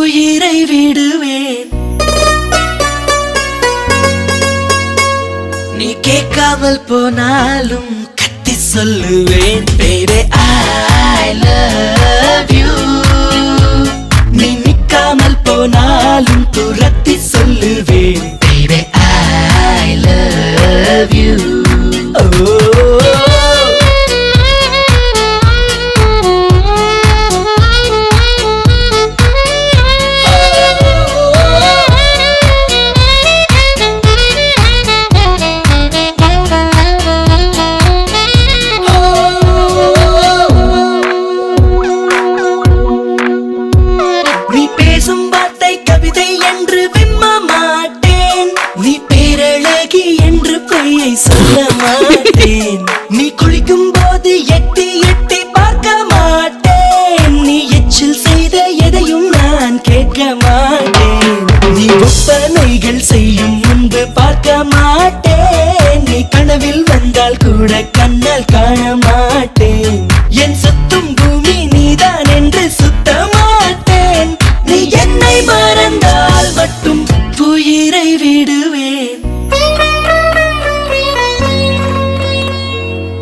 உயிரை விடுவேன். நீ கேட்காமல் போனாலும் கத்தி சொல்லுவேன். Baby I love you. நீ நிக்காமல் போனாலும் துரத்தி சொல்லுவேன். Baby I love you. நீ பேசும் வார்த்தை கவிதை என்று விம்ம மாட்டேன். நீ பேரழகி என்று பொய்யை சொல்ல மாட்டேன். நீ குளிக்கும் போது எட்டி எட்டி பார்க்க மாட்டேன். நீ எச்சில் செய்த எதையும் நான் கேட்க மாட்டேன். நீ ஒப்பனைகள் செய்யும் முன்பு பார்க்க மாட்டேன். நீ கனவில் வந்தால் கூட கண்ணால் காண மாட்டேன். என் சுத்தும் பூமி நீதான் என்று சுத்த மாட்டேன். நீ என்னை மறந்தால் மட்டும் உயிரை விடுவேன்.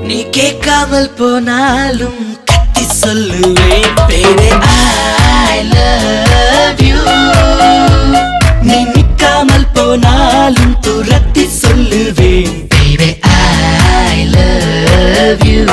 நீ கேட்காமல் போனாலும் கத்தி சொல்லுவேன். Baby I love you. நீ நிக்காமல் போனாலும் துரத்தி சொல்லுவேன். Baby I love you.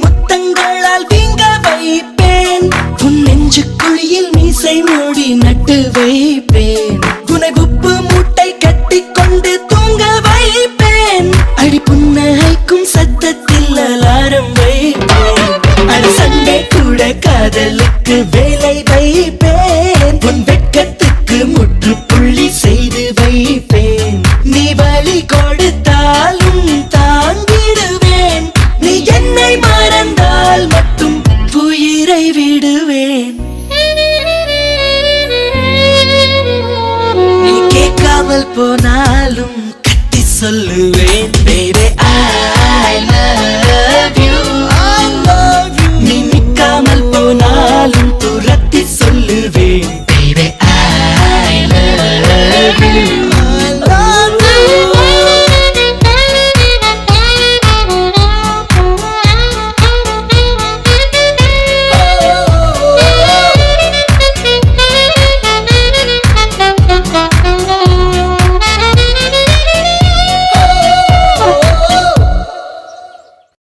முத்தங்களால் வீங்க வைப்பேன். உன் நெஞ்சு குழியில் மீசை மூடி நட்டு வைப்பேன். உன்னை உப்பு மூட்டை கட்டி கொண்டு தூங்க வைப்பேன். அடி புன்னகைக்கும் சத்தத்தில் அலாரம் வைப்பேன். அடி சண்டை கூட காதலுக்கு வேலை